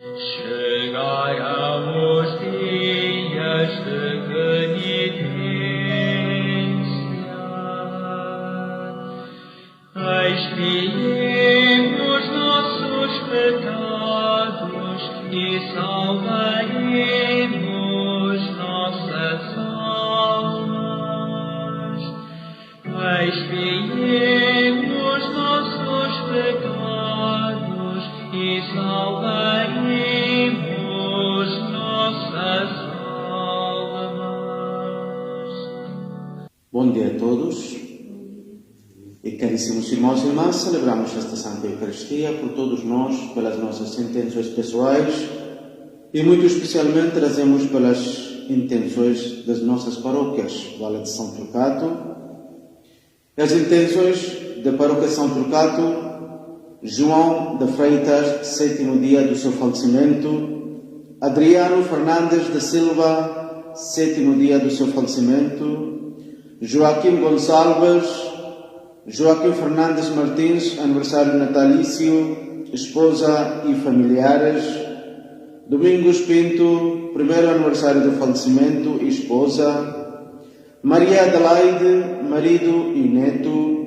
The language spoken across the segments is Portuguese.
Chegarão os dias de penitência, expiemos nossos pecados e salvaremos nossas almas. Expiemos nossos pecados e salvaremos nossas almas. Bom dia a todos e caríssimos irmãos e irmãs, celebramos esta Santa Eucaristia por todos nós, pelas nossas intenções pessoais e muito especialmente trazemos pelas intenções das nossas paróquias, Vale de São Turcato. As intenções da paróquia São Turcato: João de Freitas, 7º dia do seu falecimento; Adriano Fernandes da Silva, 7º dia do seu falecimento; Joaquim Gonçalves, Joaquim Fernandes Martins, aniversário natalício, esposa e familiares; Domingos Pinto, primeiro aniversário do falecimento e esposa; Maria Adelaide, marido e neto;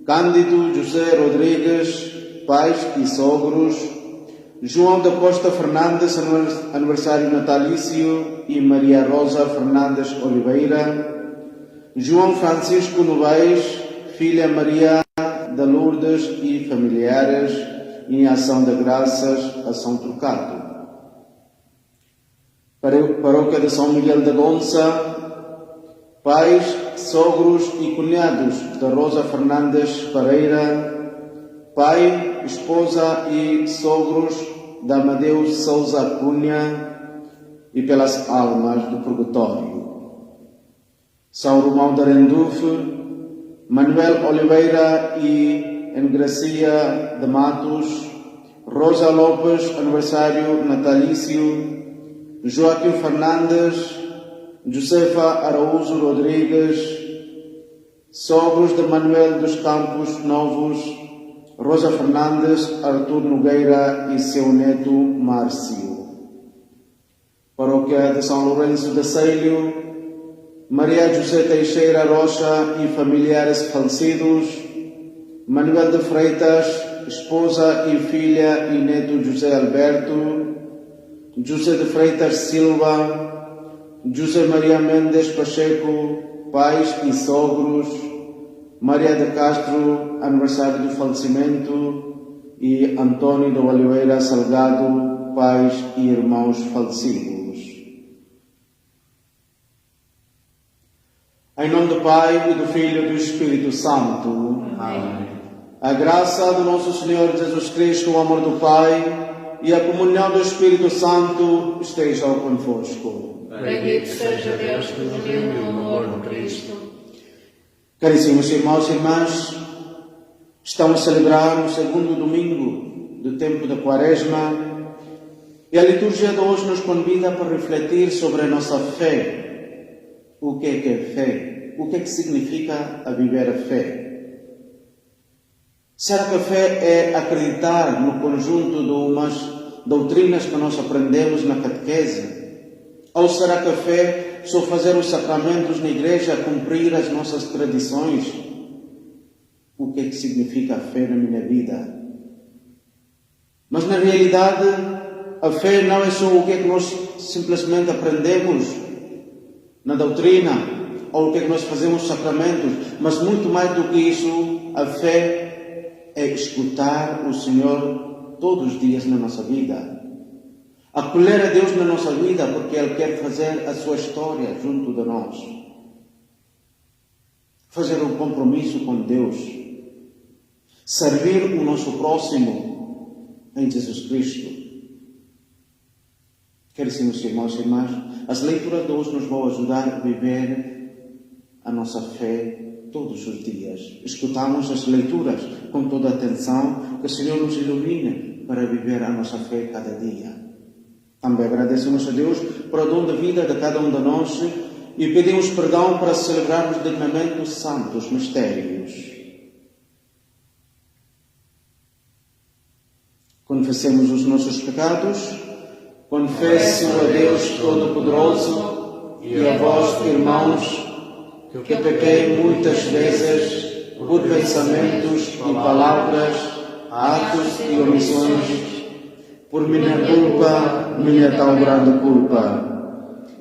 Cândido José Rodrigues, pais e sogros; João da Costa Fernandes, aniversário natalício, e Maria Rosa Fernandes Oliveira; João Francisco Novaes, filha Maria da Lourdes e familiares, em ação de graças a São Turcato. Paróquia de São Miguel da Gonça, pais, sogros e cunhados da Rosa Fernandes Pereira; pai, esposa e sogros da Amadeu Souza Cunha, e pelas almas do purgatório: São Romão de Arendufe, Manuel Oliveira e Engracia de Matos; Rosa Lopes, aniversário natalício; Joaquim Fernandes, Josefa Araújo Rodrigues, sogros de Manuel dos Campos Novos, Rosa Fernandes, Artur Nogueira e seu neto Márcio. Paróquia de São Lourenço de Seilho, Maria José Teixeira Rocha e familiares falecidos; Manuel de Freitas, esposa e filha e neto José Alberto; José de Freitas Silva, José Maria Mendes Pacheco, pais e sogros; Maria de Castro, aniversário do falecimento, e Antônio de Oliveira Salgado, pais e irmãos falecidos. Em nome do Pai, e do Filho e do Espírito Santo. Amém. A graça do nosso Senhor Jesus Cristo, o amor do Pai e a comunhão do Espírito Santo estejam convosco. Bendito seja Deus que nos uniu no amor de Cristo. Caríssimos irmãos e irmãs, estamos a celebrar o segundo domingo do tempo da Quaresma e a liturgia de hoje nos convida para refletir sobre a nossa fé. O que é fé? O que significa a viver a fé? Será que a fé é acreditar no conjunto de umas doutrinas que nós aprendemos na catequese? Ou será que a fé é só fazer os sacramentos na igreja, cumprir as nossas tradições? O que significa a fé na minha vida? Mas na realidade, a fé não é só o que nós simplesmente aprendemos na doutrina, ou o que nós fazemos nos sacramentos, mas muito mais do que isso, a fé é escutar o Senhor todos os dias na nossa vida. Acolher a Deus na nossa vida, porque Ele quer fazer a sua história junto de nós. Fazer um compromisso com Deus. Servir o nosso próximo em Jesus Cristo. Caríssimos irmãos e irmãs, as leituras de hoje nos vão ajudar a viver a nossa fé todos os dias. Escutamos as leituras com toda a atenção, que o Senhor nos ilumine para viver a nossa fé cada dia. Também agradecemos a Deus por a dom da vida de cada um de nós e pedimos perdão para celebrarmos dignamente os santos mistérios. Confessemos os nossos pecados Confesso a Deus Todo-Poderoso e a vós, irmãos, que pequei muitas vezes por pensamentos e palavras, atos e omissões, por minha culpa, minha tão grande culpa.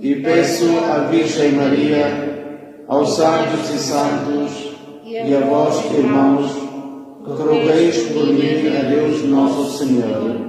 E peço à Virgem Maria, aos anjos e santos, e a vós, irmãos, que rogueis por mim a Deus nosso Senhor.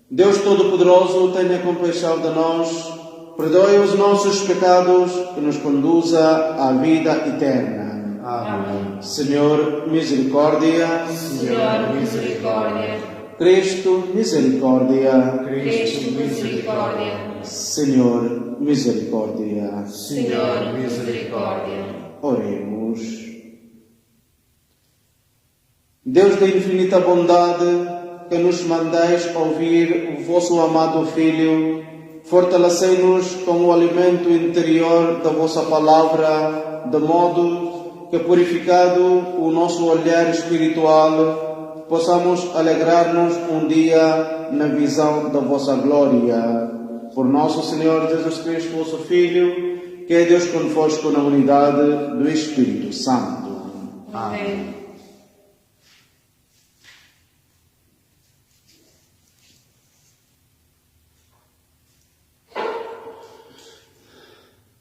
Deus Todo-Poderoso, tenha compaixão de nós, perdoe os nossos pecados e nos conduza à vida eterna. Amém. Senhor, misericórdia. Senhor, misericórdia. Cristo, misericórdia. Cristo, misericórdia. Senhor, misericórdia. Senhor, misericórdia. Oremos. Deus da infinita bondade, que nos mandais ouvir o vosso amado Filho, fortalecei-nos com o alimento interior da vossa palavra, de modo que, purificado o nosso olhar espiritual, possamos alegrar-nos um dia na visão da vossa glória. Por nosso Senhor Jesus Cristo, vosso Filho, que é Deus convosco na unidade do Espírito Santo. Amém.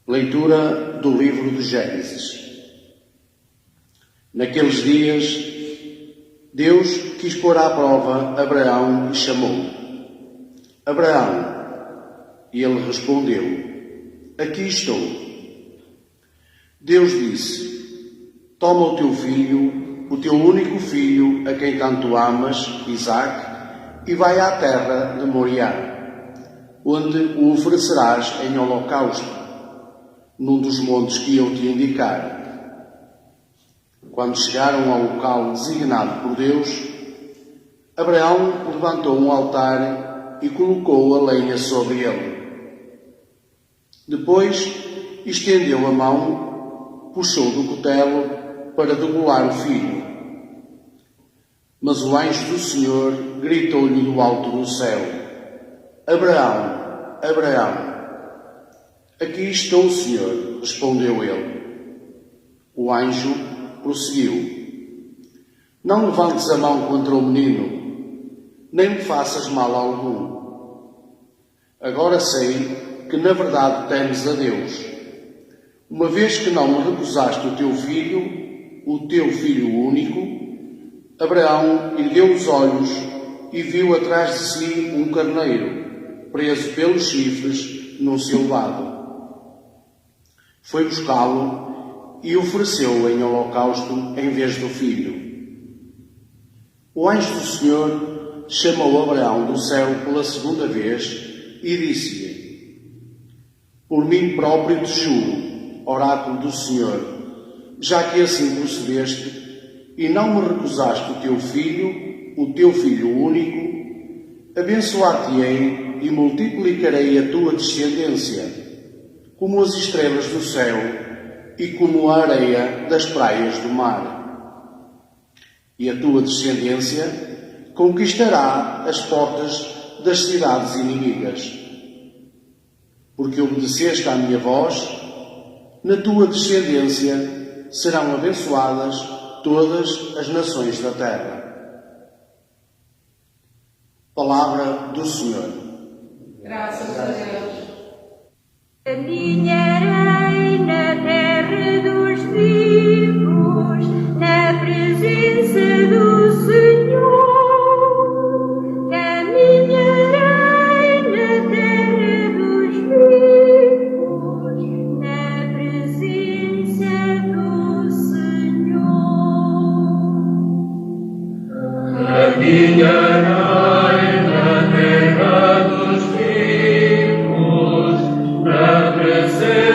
Leitura do livro de Gênesis. Naqueles dias, Deus quis pôr à prova Abraão e chamou: Abraão. E ele respondeu: Aqui estou. Deus disse: Toma o teu filho, o teu único filho, a quem tanto amas, Isaque, e vai à terra de Moriá, onde o oferecerás em holocausto, num dos montes que eu te indicar. Quando chegaram ao local designado por Deus, Abraão levantou um altar e colocou a lenha sobre ele. Depois estendeu a mão, puxou do cutelo para degolar o filho. Mas o anjo do Senhor gritou-lhe do alto do céu: Abraão, Abraão. Aqui estou, Senhor, respondeu ele. O anjo prosseguiu: Não levantes a mão contra o menino, nem me faças mal algum. Agora sei que na verdade temes a Deus, uma vez que não me recusaste o teu filho único. Abraão ergueu os olhos e viu atrás de si um carneiro, preso pelos chifres no seu lado. Foi buscá-lo e ofereceu-o em holocausto em vez do filho. O anjo do Senhor chamou Abraão do céu pela segunda vez e disse-lhe: Por mim próprio te juro, oráculo do Senhor, já que assim procedeste e não me recusaste o teu filho único, abençoar-te-ei e multiplicarei a tua descendência, como as estrelas do céu e como a areia das praias do mar. E a tua descendência conquistará as portas das cidades inimigas. Porque obedeceste à minha voz, na tua descendência serão abençoadas todas as nações da terra. Palavra do Senhor. Graças a Deus. Caminharei na terra dos vivos, na presença do Senhor. Caminharei na terra dos vivos, na presença do Senhor. Caminharei na terra dos vivos, na presença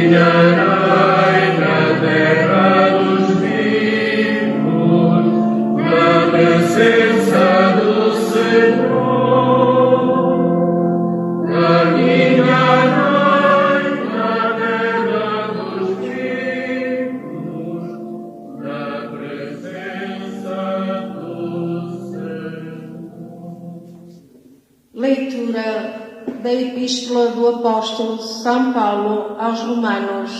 caminharei na terra dos vivos, na presença do Senhor. Caminharei na terra dos vivos, na presença do Senhor. Leitura da Epístola do Apóstolo São Paulo aos Romanos.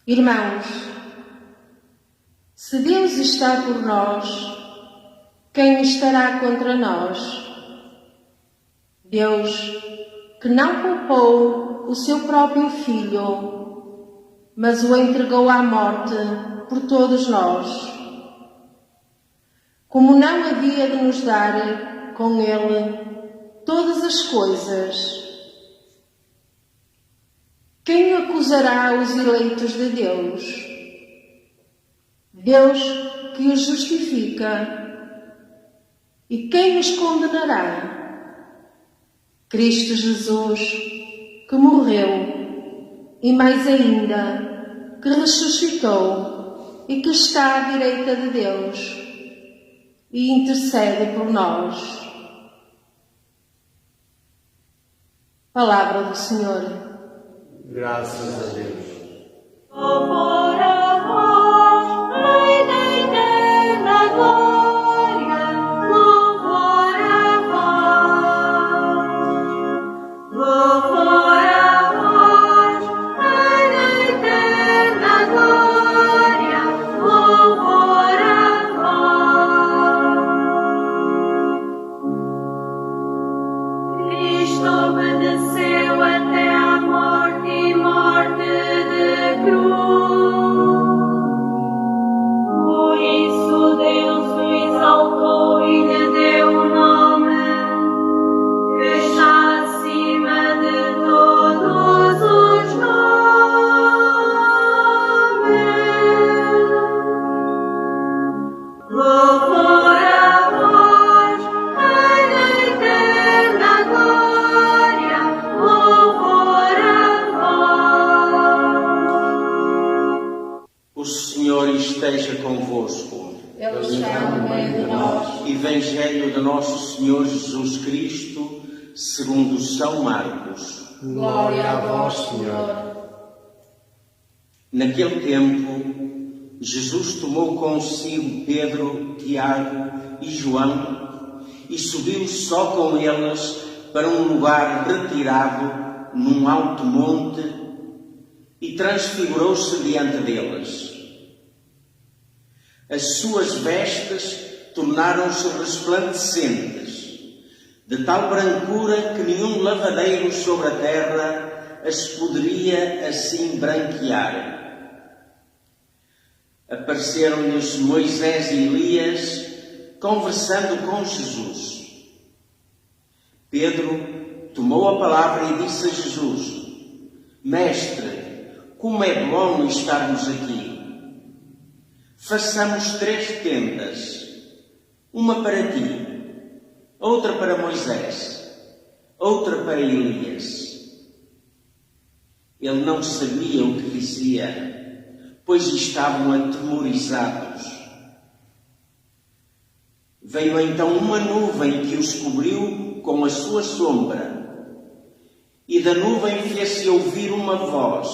Irmãos, se Deus está por nós, quem estará contra nós? Deus, que não poupou o seu próprio Filho, mas o entregou à morte por todos nós, como não havia de nos dar com ele todas as coisas? Quem acusará os eleitos de Deus? Deus que os justifica. E quem os condenará? Cristo Jesus, que morreu, e mais ainda, que ressuscitou e que está à direita de Deus e intercede por nós. Palavra do Senhor. Graças a Deus. Louvor a vós, Rei da eterna glória, louvor a vós. Louvor a vós, Rei da eterna glória, louvor a vós. Cristo obedeceu até a morte e morte de cruz. Por isso Deus o exaltou e lhe deu um nome que está acima de todos os nomes. Louvor a vós, Rei da eterna glória, louvor a vós. O Senhor esteja convosco. Ele está no meio de nós. Evangelho de nosso Senhor Jesus Cristo, segundo São Marcos. Glória a vós, Senhor. Naquele tempo, Jesus tomou consigo Pedro, Tiago e João e subiu só com eles para um lugar retirado num alto monte e transfigurou-se diante deles. As suas vestes tornaram-se resplandecentes, de tal brancura que nenhum lavadeiro sobre a terra as poderia assim branquear. Apareceram-lhes Moisés e Elias, conversando com Jesus. Pedro tomou a palavra e disse a Jesus: Mestre, como é bom estarmos aqui. Façamos 3 tendas, uma para ti, outra para Moisés, outra para Elias. Ele não sabia o que dizia, pois estavam atemorizados. Veio então uma nuvem que os cobriu com a sua sombra, e da nuvem fez-se ouvir uma voz: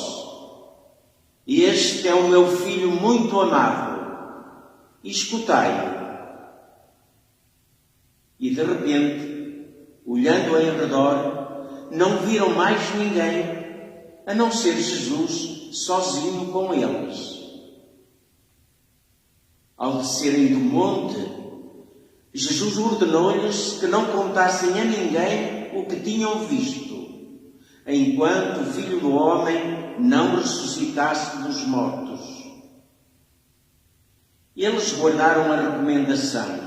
Este é o meu filho muito amado, escutai-o. E de repente, olhando em redor, não viram mais ninguém, a não ser Jesus sozinho com eles. Ao descerem do monte, Jesus ordenou-lhes que não contassem a ninguém o que tinham visto, enquanto o Filho do Homem não ressuscitasse dos mortos. Eles guardaram a recomendação,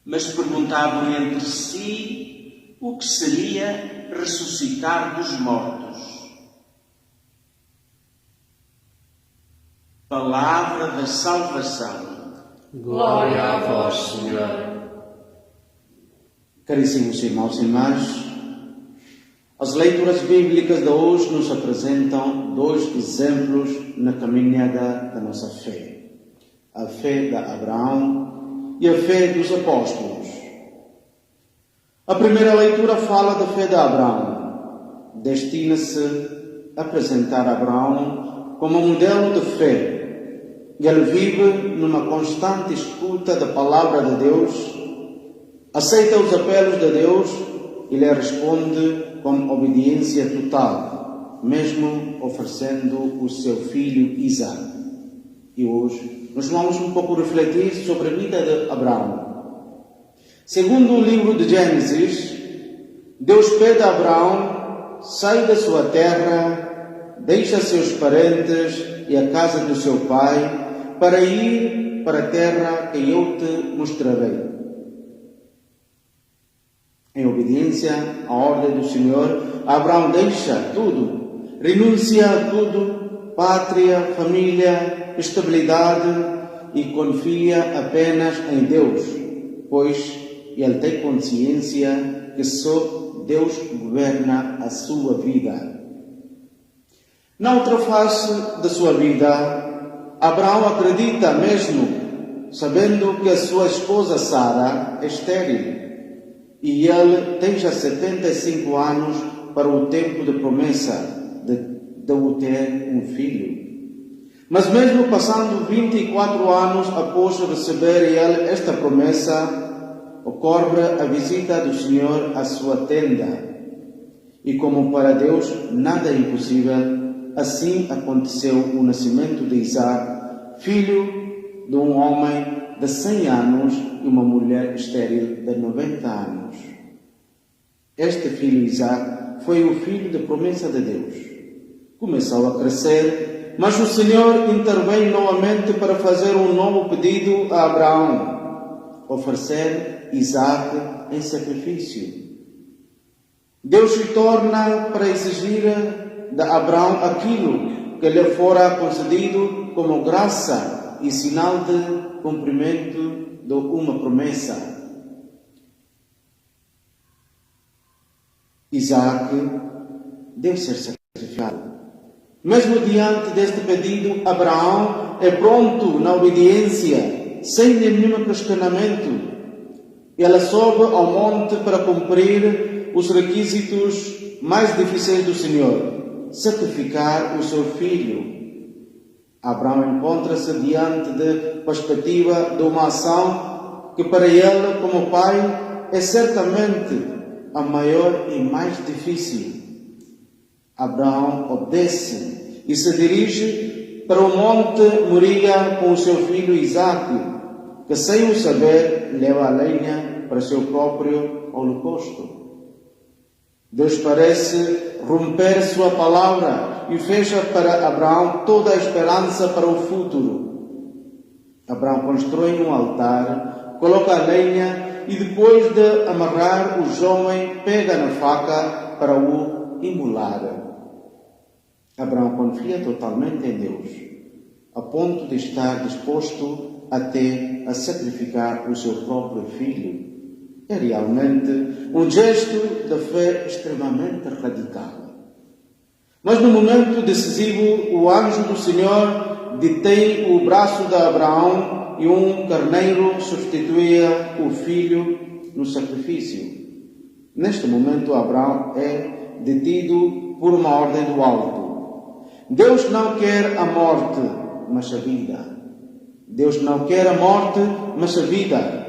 mas perguntavam entre si o que seria ressuscitar dos mortos. Palavra da salvação. Glória a vós, Senhor. Caríssimos irmãos e irmãs, As leituras bíblicas de hoje nos apresentam dois exemplos na caminhada da nossa fé. A fé de Abraão e a fé dos apóstolos. A primeira leitura fala da fé de Abraão. Destina-se a apresentar Abraão como modelo de fé. Ele vive numa constante escuta da palavra de Deus, aceita os apelos de Deus e lhe responde com obediência total, mesmo oferecendo o seu filho Isaac. E hoje nós vamos um pouco refletir sobre a vida de Abraão. Segundo o livro de Gênesis, Deus pede a Abraão: sai da sua terra, deixa seus parentes e a casa do seu pai, para ir para a terra que eu te mostrarei. Em obediência à ordem do Senhor, Abraão deixa tudo, renuncia a tudo, pátria, família, estabilidade, e confia apenas em Deus, pois ele tem consciência que só Deus governa a sua vida. Na outra face da sua vida, Abraão acredita mesmo, sabendo que a sua esposa Sara é estéril, e ele tem já 75 anos para o tempo de promessa de o ter um filho. Mas mesmo passando 24 anos após receber ele esta promessa, ocorre a visita do Senhor à sua tenda. E como para Deus nada é impossível, assim aconteceu o nascimento de Isaac, filho de um homem de 100 anos e uma mulher estéril de 90 anos. Este filho Isaac foi o filho da promessa de Deus. Começou a crescer, mas o Senhor interveio novamente para fazer um novo pedido a Abraão: oferecer Isaac em sacrifício. Deus retorna para exigir de Abraão aquilo que lhe fora concedido como graça e sinal de cumprimento de uma promessa. Isaac deve ser sacrificado. Mesmo diante deste pedido, Abraão é pronto na obediência, sem nenhum questionamento. Ele sobe ao monte para cumprir os requisitos mais difíceis do Senhor: sacrificar o seu filho. Abraão encontra-se diante da perspectiva de uma ação que para ele, como pai, é certamente a maior e mais difícil. Abraão obedece e se dirige para o monte Moriá com o seu filho Isaque, que sem o saber leva a lenha para seu próprio holocausto. Deus parece romper sua palavra e fecha para Abraão toda a esperança para o futuro. Abraão constrói um altar, coloca a lenha e depois de amarrar, o jovem pega na faca para o imolar. Abraão confia totalmente em Deus, a ponto de estar disposto até a sacrificar o seu próprio filho. É realmente um gesto de fé extremamente radical. Mas no momento decisivo, o anjo do Senhor detém o braço de Abraão e um carneiro substituía o filho no sacrifício. Neste momento, Abraão é detido por uma ordem do alto. Deus não quer a morte, mas a vida. Deus não quer a morte, mas a vida.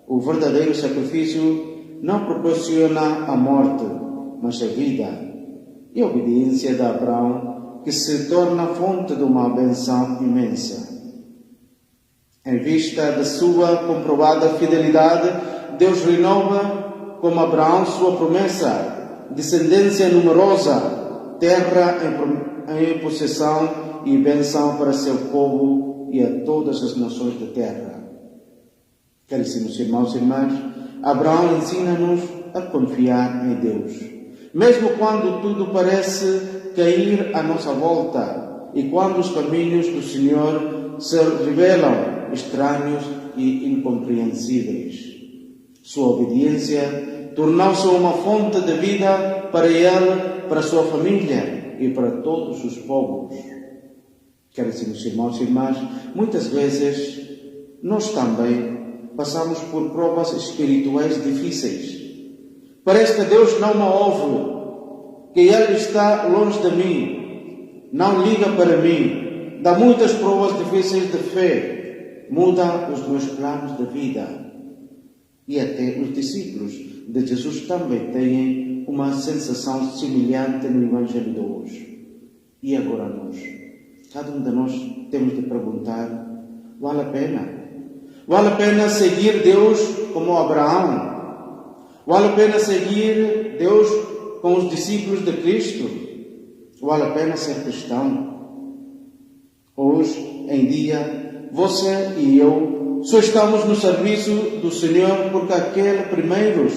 O verdadeiro sacrifício não proporciona a morte, mas a vida. E a obediência de Abraão, que se torna fonte de uma benção imensa. Em vista da sua comprovada fidelidade, Deus renova como Abraão sua promessa: descendência numerosa, terra em possessão e bênção para seu povo e a todas as nações da terra. Caríssimos irmãos e irmãs, Abraão ensina-nos a confiar em Deus, mesmo quando tudo parece cair à nossa volta e quando os caminhos do Senhor se revelam estranhos e incompreensíveis. Sua obediência tornou-se uma fonte de vida para ele, para a sua família e para todos os povos. Caríssimos irmãos e irmãs, muitas vezes nós também passamos por provas espirituais difíceis. Parece que Deus não me ouve, que Ele está longe de mim, não liga para mim, dá muitas provas difíceis de fé, muda os meus planos de vida. E até os discípulos de Jesus também têm uma sensação semelhante no Evangelho de hoje. E agora nós? Cada um de nós temos de perguntar, vale a pena? Vale a pena seguir Deus como Abraão? Vale a pena seguir Deus com os discípulos de Cristo? Vale a pena ser cristão? Hoje em dia, você e eu só estamos no serviço do Senhor porque aqueles primeiros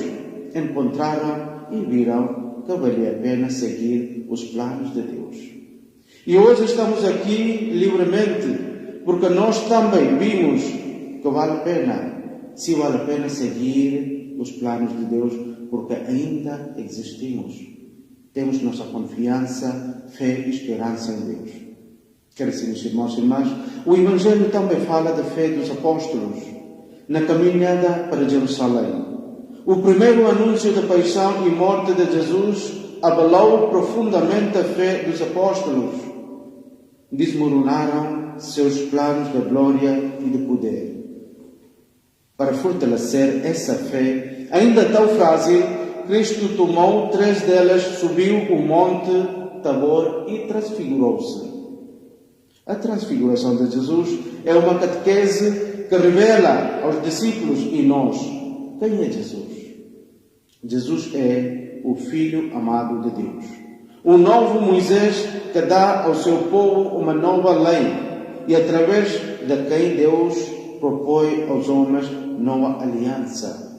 encontraram e viram que valia a pena seguir os planos de Deus. E hoje estamos aqui livremente porque nós também vimos que vale a pena, se vale a pena seguir os planos de Deus, porque ainda existimos. Temos nossa confiança, fé e esperança em Deus. Caríssimos irmãos e irmãs, o Evangelho também fala da fé dos apóstolos na caminhada para Jerusalém. O primeiro anúncio da paixão e morte de Jesus abalou profundamente a fé dos apóstolos. Desmoronaram seus planos de glória e de poder. Para fortalecer essa fé, ainda tão frágil, Cristo tomou 3 delas, subiu o monte Tabor e transfigurou-se. A transfiguração de Jesus é uma catequese que revela aos discípulos e nós quem é Jesus. Jesus é o Filho amado de Deus. O novo Moisés que dá ao seu povo uma nova lei e através de quem Deus propõe aos homens nova aliança.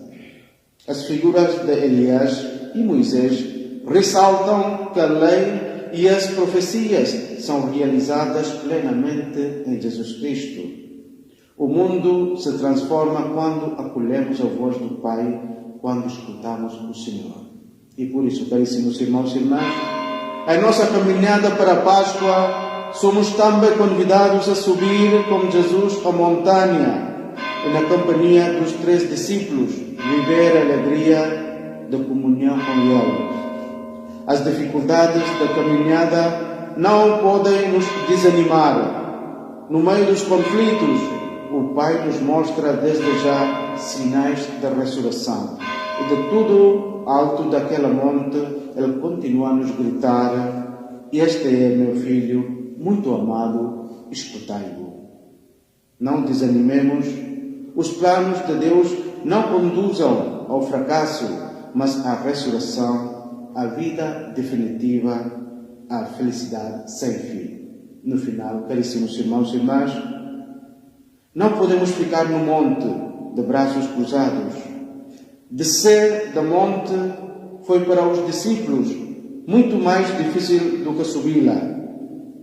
As figuras de Elias e Moisés ressaltam que a lei e as profecias são realizadas plenamente em Jesus Cristo. O mundo se transforma quando acolhemos a voz do Pai, quando escutamos o Senhor. E por isso, caríssimos irmãos e irmãs, a nossa caminhada para a Páscoa, somos também convidados a subir com Jesus a montanha e na companhia dos 3 discípulos, viver a alegria da comunhão com Ele. As dificuldades da caminhada não podem nos desanimar. No meio dos conflitos, o Pai nos mostra desde já sinais da ressurreição. E de tudo alto daquela monte, Ele continua a nos gritar: este é meu filho, muito amado, escutai-o. Não desanimemos. Os planos de Deus não conduzem ao fracasso, mas à ressurreição, à vida definitiva, à felicidade sem fim. No final, caríssimos irmãos e irmãs, não podemos ficar no monte de braços cruzados. Descer do monte foi para os discípulos muito mais difícil do que subi-la.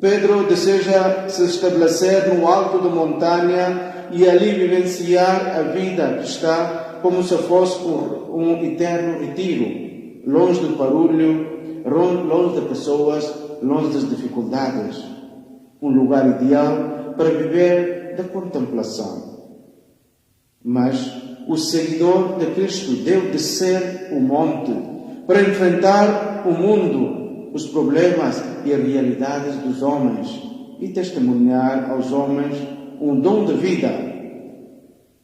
Pedro deseja se estabelecer no alto da montanha e ali vivenciar a vida que está como se fosse um eterno retiro, longe do barulho, longe de pessoas, longe das dificuldades. Um lugar ideal para viver da contemplação. Mas o seguidor de Cristo deve descer o monte para enfrentar o mundo, os problemas e as realidades dos homens e testemunhar aos homens um dom de vida.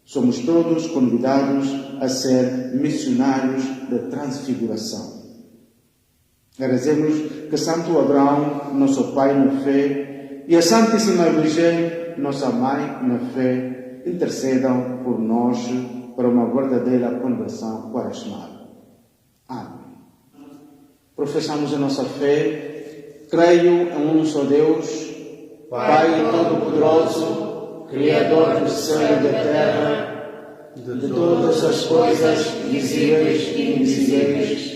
Somos todos convidados a ser missionários da transfiguração. Rezemos que Santo Abraão, nosso pai na fé, e a Santíssima Virgem, nossa mãe na fé, intercedam por nós para uma verdadeira conversão quaresmal. Amém. Professamos a nossa fé. Creio em um só Deus, Pai Todo-Poderoso, Criador do céu e da terra, de todas as coisas visíveis e invisíveis.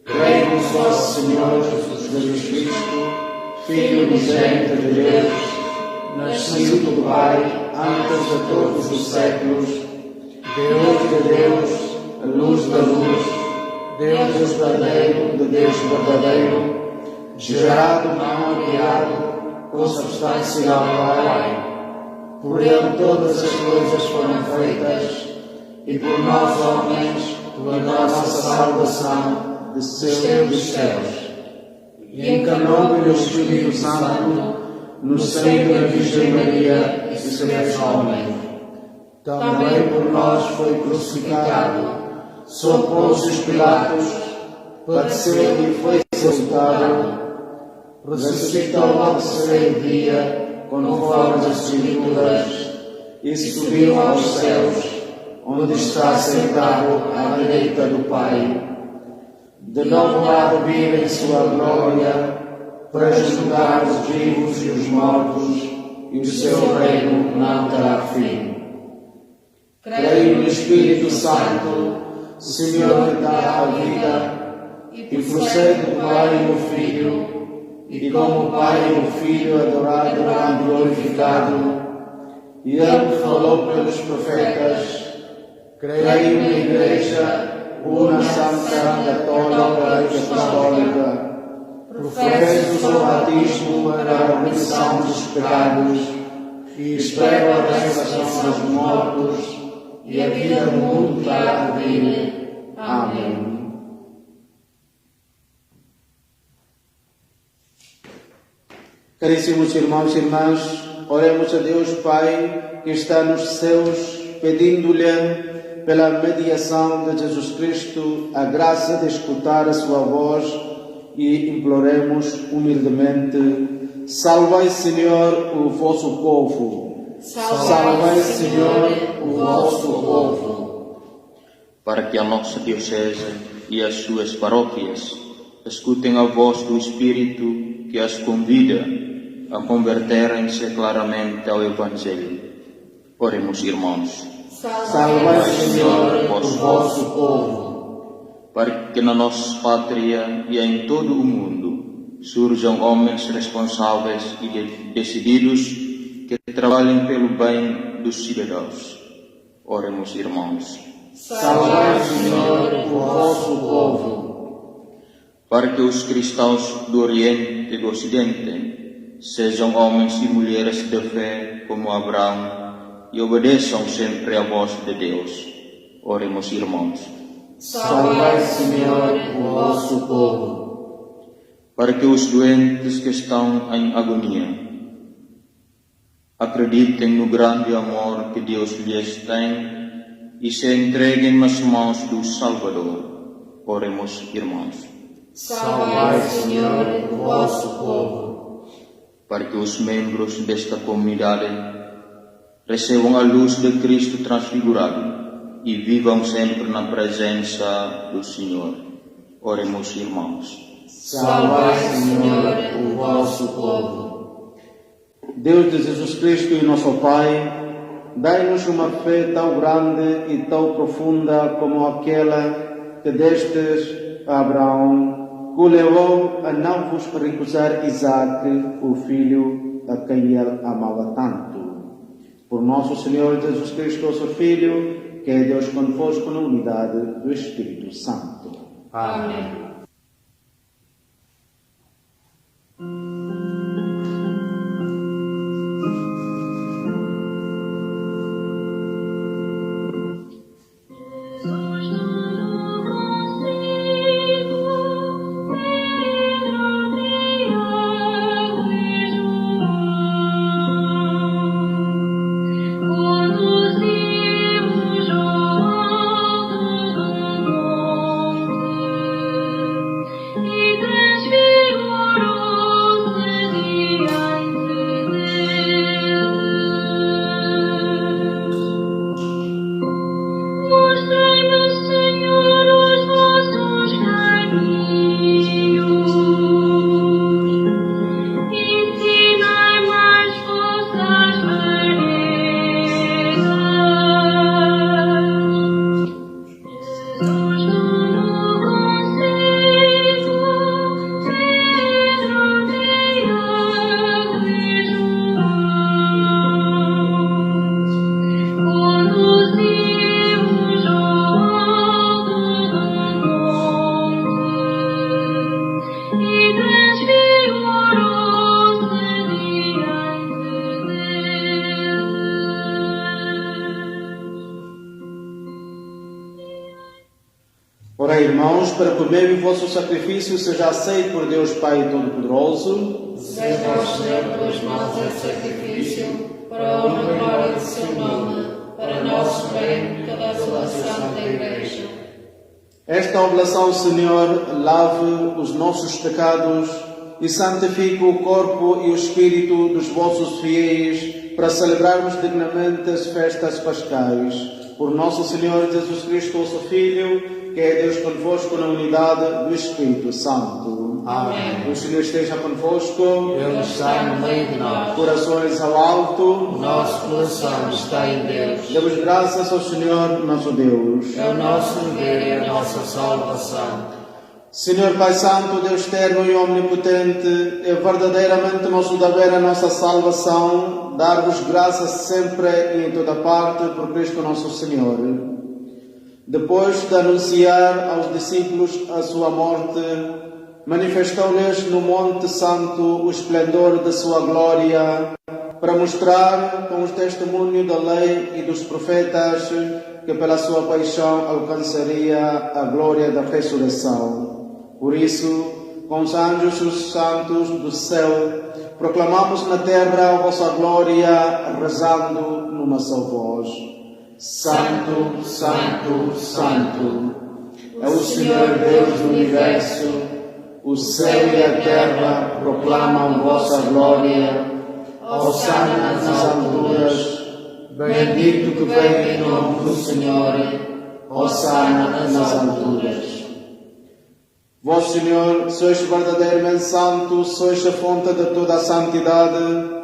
Creio no só Senhor Jesus Cristo, Filho unigênito de Deus, nascido do Pai antes de todos os séculos, Deus de Deus, a luz da luz, Deus verdadeiro, de Deus verdadeiro, gerado, não criado, consubstancial ao Pai. Por Ele todas as coisas foram feitas, e por nós homens, pela nossa salvação, desceu dos céus. E encarnou pelo Espírito Santo, no seio da Virgem Maria, e se fez homem. Também por nós foi crucificado, sob Pôncio Pilatos, padeceu e foi sepultado, ressuscitou ao terceiro dia, conforme as Escrituras, e subiu aos céus, onde está sentado à direita do Pai. De novo há de vir em sua glória, para julgar os vivos e os mortos, e o seu reino não terá fim. Creio no Espírito Santo, Senhor que dá a vida, e procede do Pai e do Filho, e como o Pai e o Filho adorado e glorificado, e Ele que falou pelos profetas. Creio na Igreja, una santa, católica e apostólica, professo o batismo para a remissão dos pecados, e espero a ressurreição dos mortos e a vida do mundo que há de vir. Amém. Caríssimos irmãos e irmãs, oremos a Deus Pai, que está nos céus, pedindo-lhe, pela mediação de Jesus Cristo, a graça de escutar a sua voz, e imploremos humildemente: salvai, Senhor, o vosso povo. Salvai, Senhor, o vosso povo. Para que a nossa diocese e as suas paróquias escutem a voz do Espírito que as convida a converterem-se claramente ao Evangelho. Oremos, irmãos. Salvai, Senhor, o vosso povo. Para que na nossa pátria e em todo o mundo surjam homens responsáveis e decididos que trabalhem pelo bem dos cidadãos. Oremos, irmãos. Salvai, Senhor, o vosso povo. Para que os cristãos do Oriente e do Ocidente sejam homens e mulheres de fé como Abraão e obedeçam sempre à voz de Deus. Oremos, irmãos. Salvai, Senhor, o vosso povo. Para que os doentes que estão em agonia acreditem no grande amor que Deus lhes tem e se entreguem nas mãos do Salvador. Oremos, irmãos. Salvai, Senhor, o vosso povo. Para que os membros desta comunidade recebam a luz de Cristo transfigurado e vivam sempre na presença do Senhor. Oremos, irmãos. Salvai, Senhor, o vosso povo. Deus de Jesus Cristo e nosso Pai, dai-nos uma fé tão grande e tão profunda como aquela que destes a Abraão, que o levou a não vos recusar Isaque, o filho a quem ele amava tanto. Por nosso Senhor Jesus Cristo, vosso Filho, que é Deus convosco na unidade do Espírito Santo. Amém. Irmãos, para que o meu e o vosso sacrifício seja aceito por Deus Pai Todo-Poderoso, Seja ao Senhor pelas mãos esse sacrifício, para a honra e glória do seu nome, para nosso bem e cada salvação da Igreja. esta oblação, Senhor, lave os nossos pecados e santifique o corpo e o espírito dos vossos fiéis para celebrarmos dignamente as festas pascais. Por nosso Senhor Jesus Cristo, vosso Filho, que é Deus convosco na unidade do Espírito Santo. Amém. O Senhor esteja convosco. Ele está no meio de nós. Corações ao alto. O nosso coração está em Deus. Demos graças ao Senhor, nosso Deus. É o nosso dever e a nossa salvação. Senhor Pai Santo, Deus eterno e omnipotente, é verdadeiramente nosso dever a nossa salvação, dar-vos graças sempre e em toda parte por Cristo nosso Senhor. Depois de anunciar aos discípulos a sua morte, manifestou-lhes no Monte Santo o esplendor de sua glória, para mostrar com o testemunho da lei e dos profetas que pela sua paixão alcançaria a glória da ressurreição. Por isso, com os anjos e os santos do céu, proclamamos na terra a vossa glória, rezando numa só voz: Santo, Santo, Santo, é o Senhor Deus do universo, o céu e a terra proclamam vossa glória. Hosana nas alturas, bendito que vem em nome do Senhor, Hosana nas alturas. Vós, Senhor, sois verdadeiramente santo, sois a fonte de toda a santidade,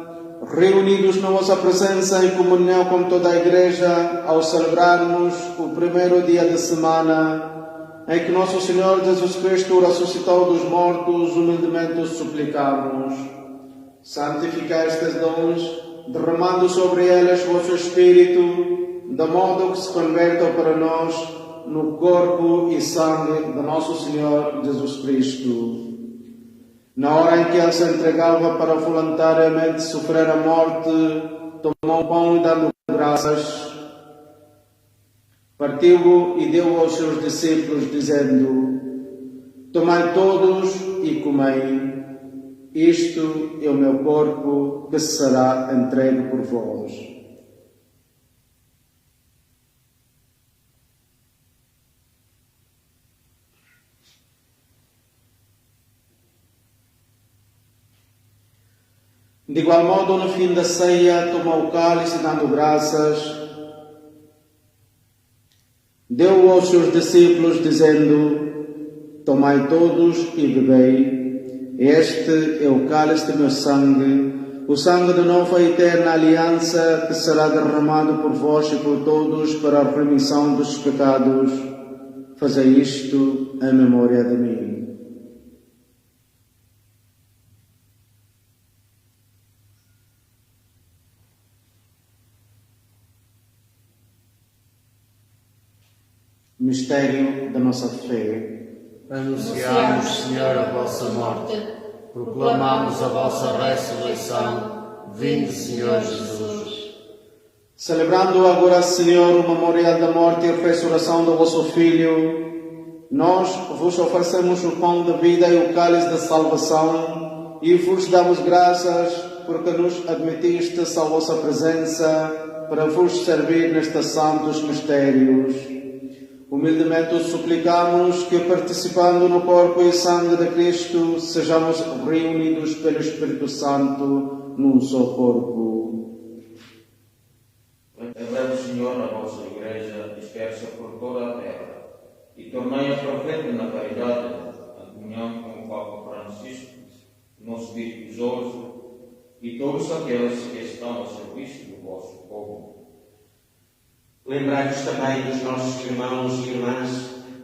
reunidos na vossa presença em comunhão com toda a Igreja, ao celebrarmos o primeiro dia da semana, em que nosso Senhor Jesus Cristo ressuscitou dos mortos, humildemente os suplicamos. Santificai estes dons, derramando sobre eles vosso Espírito, de modo que se convertam para nós no corpo e sangue de nosso Senhor Jesus Cristo. Na hora em que Ele se entregava para voluntariamente sofrer a morte, tomou o pão e, dando graças, partiu-o e deu aos seus discípulos, dizendo: Tomai todos e comei. Isto é o meu corpo, que será entregue por vós. De igual modo, no fim da ceia, tomou o cálice, dando graças, deu-o aos seus discípulos, dizendo: Tomai todos e bebei. Este é o cálice do meu sangue, o sangue da nova e eterna aliança, que será derramado por vós e por todos para a remissão dos pecados. Fazei isto em memória de mim. Mistério da nossa fé. Anunciamos, Senhor, a vossa morte, proclamamos a vossa ressurreição. Vinde, Senhor Jesus. Celebrando agora, Senhor, o memorial da morte e ressurreição do vosso Filho, nós vos oferecemos o pão da vida e o cálice da salvação e vos damos graças porque nos admitistes à vossa presença para vos servir nestes santos mistérios. Humildemente os suplicamos que, participando no corpo e sangue de Cristo, sejamos reunidos pelo Espírito Santo num só corpo. Eleve, Senhor, a vossa Igreja dispersa por toda a terra e tornei-a perfeita na caridade, a comunhão com o Papa Francisco, nosso bispo Jorge e todos aqueles que estão ao serviço do vosso povo. Lembrai-vos também dos nossos irmãos e irmãs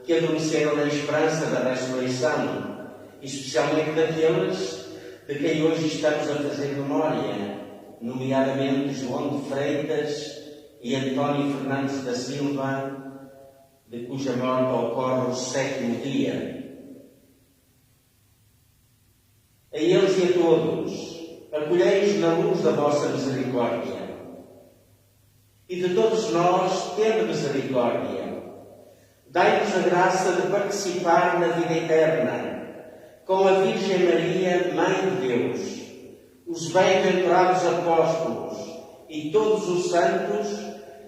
que adormeceram na esperança da ressurreição, especialmente daqueles de quem hoje estamos a fazer memória, nomeadamente João de Freitas e António Fernandes da Silva, de cuja morte ocorre o 7º dia. A eles e a todos, acolhei-os na luz da vossa misericórdia. E de todos nós, tende misericórdia, Dai-nos a graça de participar na vida eterna, com a Virgem Maria, Mãe de Deus, os bem-aventurados apóstolos e todos os santos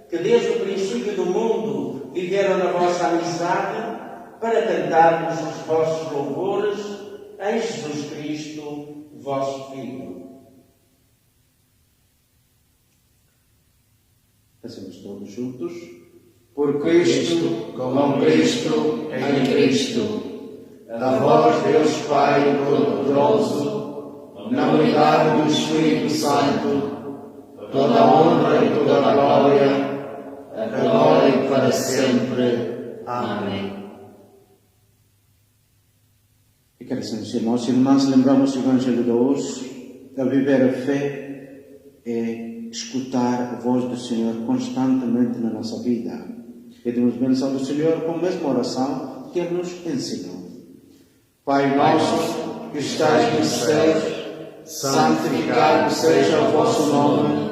que desde o princípio do mundo viveram na vossa amizade, para cantarmos os vossos louvores em Jesus Cristo, vosso Filho. Fazemos todos juntos. Por Cristo, com Cristo, em Cristo, a vós, Deus Pai Todo-Poderoso, na unidade do Espírito Santo, toda a honra e toda a glória, agora e para sempre. Amém. E caríssimos irmãos e irmãs, lembramos o Evangelho de hoje. A viver a fé é escutar a voz do Senhor constantemente na nossa vida. Pedimos bênção do Senhor com a mesma oração que Ele nos ensinou. Pai nosso, que estais nos céus, santificado seja o vosso nome.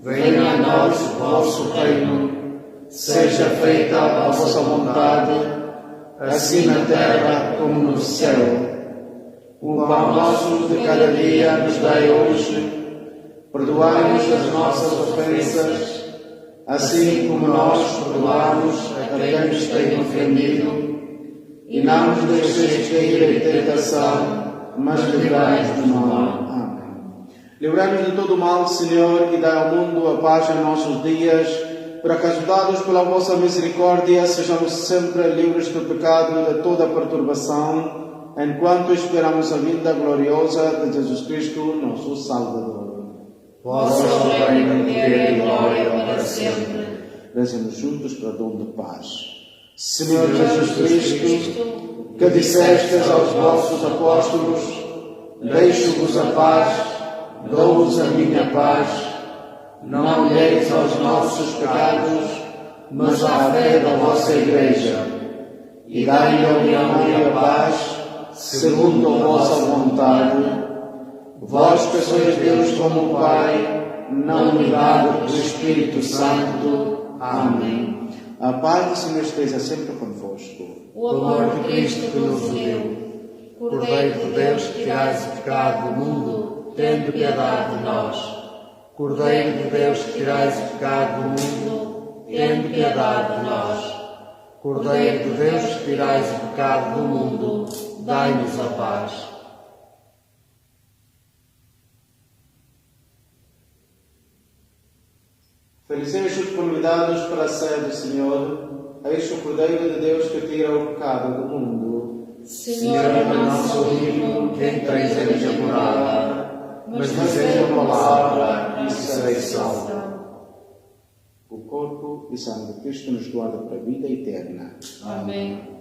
Venha a nós o vosso reino. Seja feita a vossa vontade, assim na terra como no céu. O pão nosso de cada dia nos dai hoje. Perdoai-nos as nossas ofensas, assim como nós perdoamos a quem nos tem ofendido. E não nos deixeis cair em tentação, mas livrai-nos do mal. Amém. Livrai-nos de todo o mal, Senhor, e dai ao mundo a paz em nossos dias. Por acaso, dados pela vossa misericórdia, sejamos sempre livres do pecado e de toda perturbação, enquanto esperamos a vinda gloriosa de Jesus Cristo, nosso Salvador. Vosso reino, poder e glória para sempre. Rezemos juntos para o dom de paz. Senhor Jesus Cristo, que dissestes aos vossos apóstolos: deixo-vos a paz, dou-vos a minha paz. Não olheis aos nossos pecados, mas à fé da vossa Igreja. E dai-lhe a união e a paz, segundo a vossa vontade. Vós que sois Deus como Pai, na unidade do Espírito Santo. Amém. A paz do Senhor esteja sempre convosco. O amor de Cristo que nos uniu. Cordeiro de Deus, que tirais o pecado do mundo, tende piedade de nós. Cordeiro de Deus, que tirais o pecado do mundo, tende piedade de nós. Cordeiro de Deus, que tirais o pecado do mundo, dai-nos a paz. Felicemos os convidados para a ceia do Senhor. Eis o Cordeiro de Deus que tira o pecado do mundo. Senhor, não sou digno que entreis em minha morada, mas dizei uma palavra e serei salvo. O corpo e sangue de Cristo nos guarda para a vida eterna. Amém.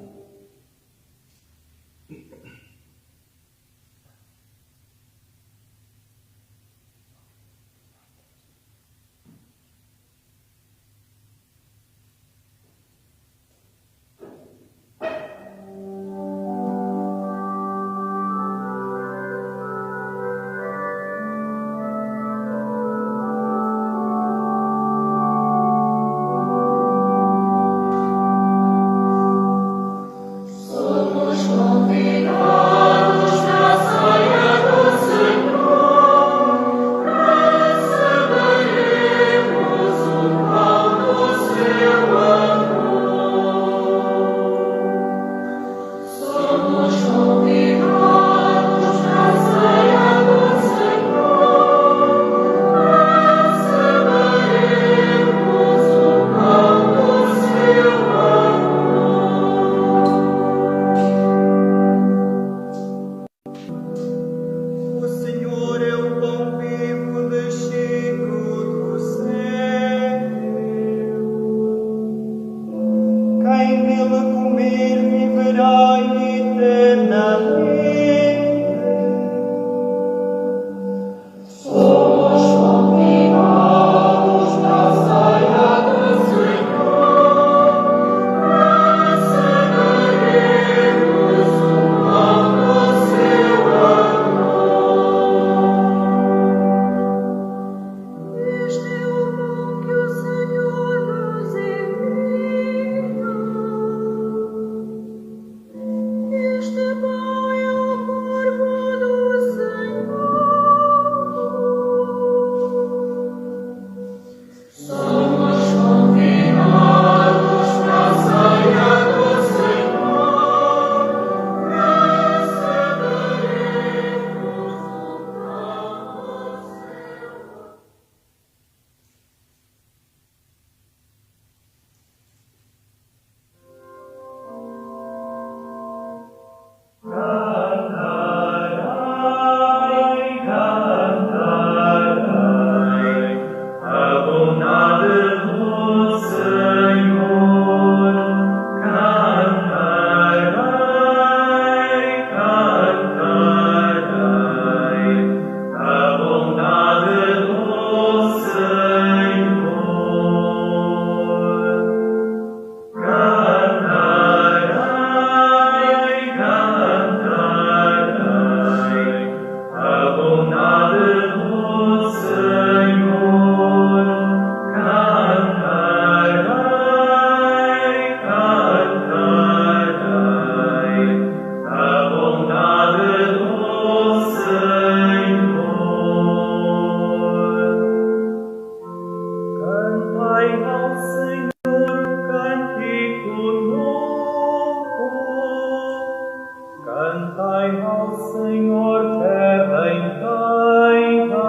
ao Senhor terra inteira.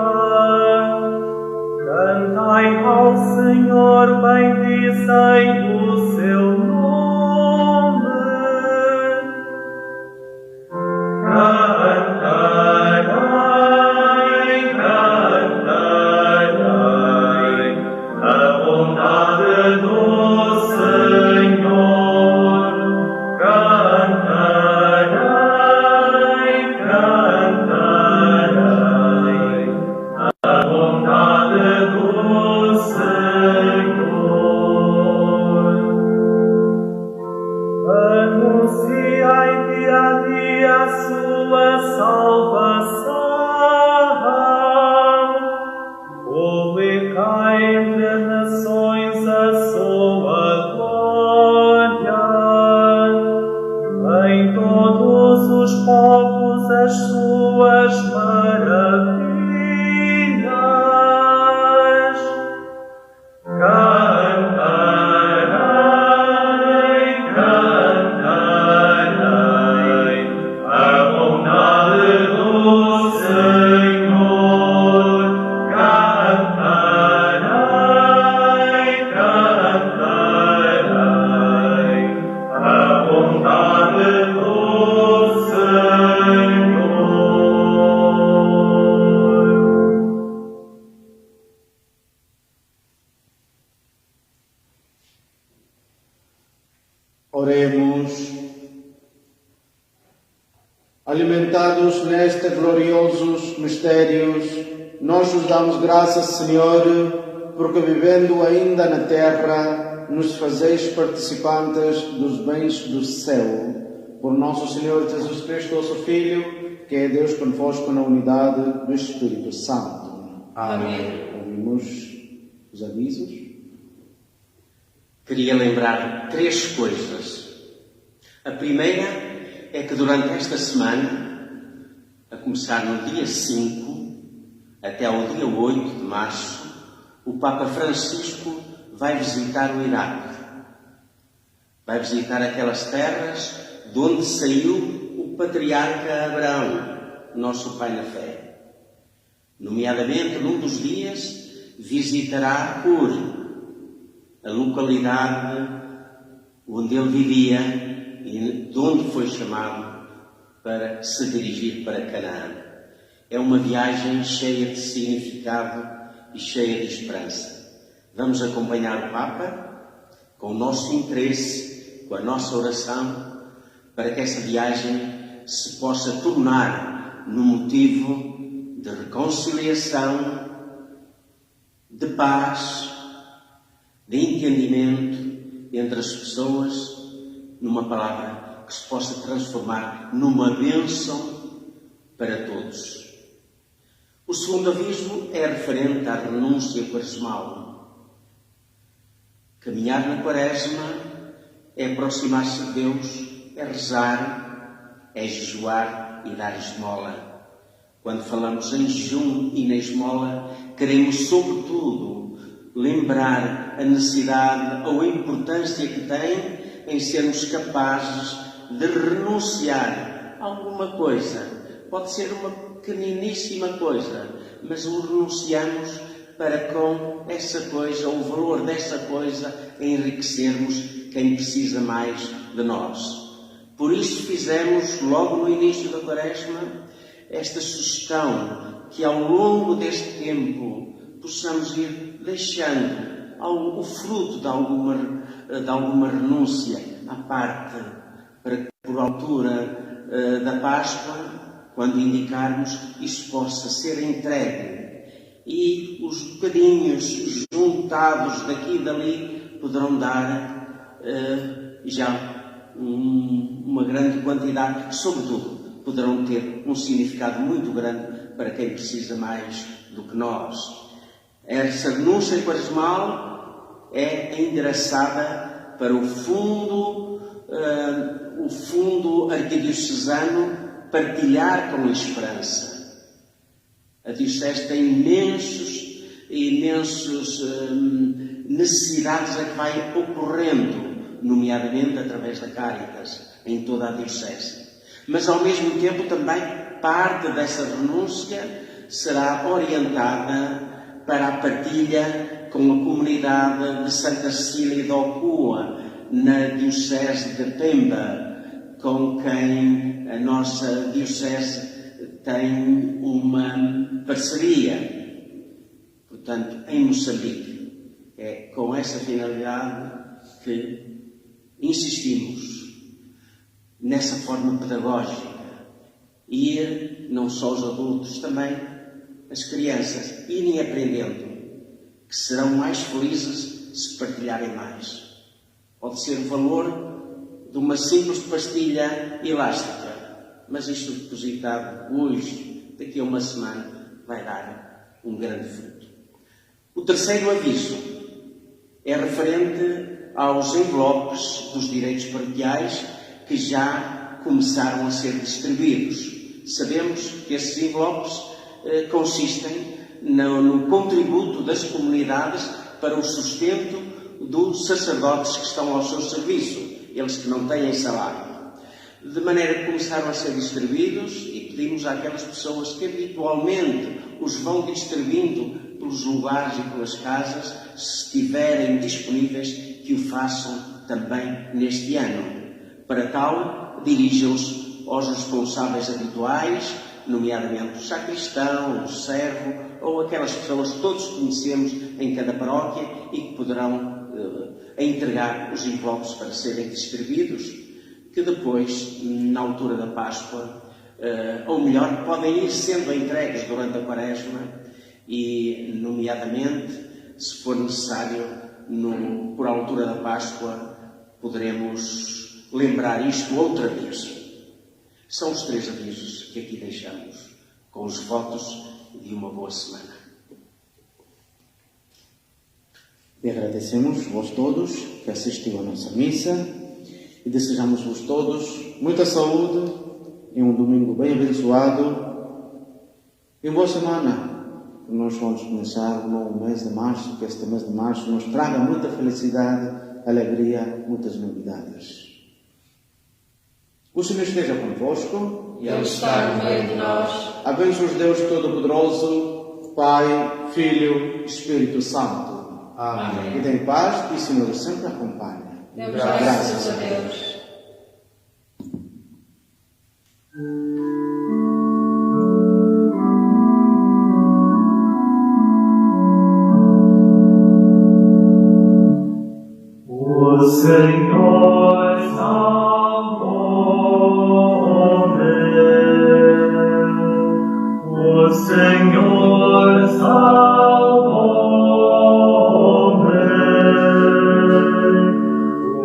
Cantai ao Senhor, bendizei o seu nome. Cantarei, cantarei a bondade do Senhor. Cantarei, cantarei a bondade do Senhor. Anunciai dia a dia a sua salvação. Publicai entre nações a sua glória. Em todos os povos as suas maravilhas. Cantarei, cantarei a bondade do Senhor. Cantarei, cantarei a bondade do Senhor. Oremos. Alimentados nestes gloriosos mistérios, nós vos damos graças, Senhor, porque vivendo ainda na terra, nos fazeis participantes dos bens do céu. Por nosso Senhor Jesus Cristo, vosso Filho, que é Deus convosco na unidade do Espírito Santo. Amém. Ouvimos os avisos. Queria lembrar 3 coisas. A primeira é que durante esta semana, a começar no dia 5 até ao dia 8 de março, o Papa Francisco vai visitar o Iraque. Vai visitar aquelas terras de onde saiu o patriarca Abraão, nosso pai na fé. Nomeadamente, num dos dias, visitará Ur, a localidade onde ele vivia e de onde foi chamado para se dirigir para Canaã. É uma viagem cheia de significado e cheia de esperança. Vamos acompanhar o Papa com o nosso interesse, com a nossa oração, para que essa viagem se possa tornar num motivo de reconciliação, de paz, de entendimento entre as pessoas, numa palavra que se possa transformar numa bênção para todos. O segundo aviso é referente à renúncia quaresmal. Caminhar na quaresma é aproximar-se de Deus, é rezar, é jejuar e dar esmola. Quando falamos em jejum e na esmola, queremos sobretudo lembrar a necessidade ou a importância que tem em sermos capazes de renunciar a alguma coisa. Pode ser uma pequeniníssima coisa, mas o renunciamos para com essa coisa, o valor dessa coisa, enriquecermos quem precisa mais de nós. Por isso fizemos, logo no início da Quaresma, esta sugestão que ao longo deste tempo possamos ir deixando o fruto de alguma renúncia à parte, para que por altura da Páscoa, quando indicarmos, isso possa ser entregue. E os bocadinhos juntados daqui e dali poderão dar já uma grande quantidade, sobretudo poderão ter um significado muito grande para quem precisa mais do que nós. Essa renúncia quaresmal é endereçada para o fundo arquidiocesano Partilhar com a Esperança. A Diocese tem imensas necessidades a que vai ocorrendo, nomeadamente através da Caritas, em toda a Diocese. Mas ao mesmo tempo também parte dessa renúncia será orientada para a partilha com a comunidade de Santa Cecília de Ocoa, na Diocese de Pemba, com quem a nossa Diocese tem uma parceria, portanto, em Moçambique. É com essa finalidade que insistimos nessa forma pedagógica, ir não só os adultos, também as crianças, irem aprendendo, que serão mais felizes se partilharem mais. Pode ser o valor de uma simples pastilha elástica, mas isto depositado hoje, daqui a uma semana, vai dar um grande fruto. O terceiro aviso é referente aos envelopes dos direitos paroquiais que já começaram a ser distribuídos. Sabemos que esses envelopes consistem no contributo das comunidades para o sustento dos sacerdotes que estão ao seu serviço, eles que não têm salário. De maneira que começaram a ser distribuídos e pedimos àquelas pessoas que habitualmente os vão distribuindo pelos lugares e pelas casas, se estiverem disponíveis, que o façam também neste ano. Para tal, dirigem-os aos responsáveis habituais, nomeadamente o sacristão, o servo, ou aquelas pessoas que todos conhecemos em cada paróquia e que poderão entregar os envelopes para serem distribuídos, que depois, na altura da Páscoa, ou melhor, podem ir sendo entregues durante a Quaresma e, nomeadamente, se for necessário, por altura da Páscoa, poderemos lembrar isto outra vez. São os 3 avisos que aqui deixamos, com os votos de uma boa semana. E agradecemos vós todos que assistiu à nossa missa e desejamos-vos todos muita saúde e um domingo bem abençoado e boa semana. Nós vamos começar no mês de março, que este mês de março nos traga muita felicidade, alegria, muitas novidades. O Senhor esteja convosco. E Ele está no meio de nós. Abençoe-os Deus Todo-Poderoso, Pai, Filho e Espírito Santo. Amém. E tem paz e o Senhor sempre acompanha. Demos graças a Deus. O Senhor salvou-me, o Senhor salvou-me,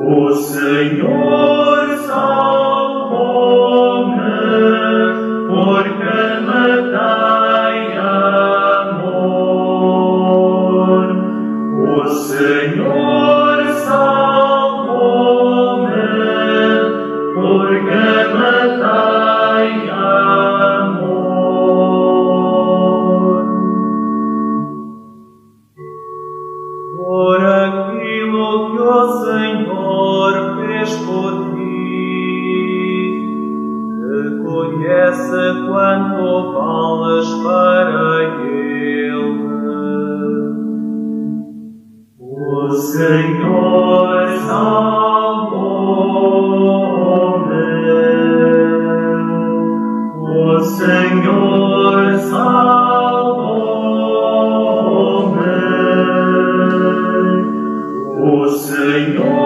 o Senhor salvou-me, porque me tem amor. O Senhor salvou-me, porque me tem amor. Por aquilo que o Senhor fez por ti, reconhece quanto vales para Ele. O Senhor salvou-me, o Senhor salvou-me, o Senhor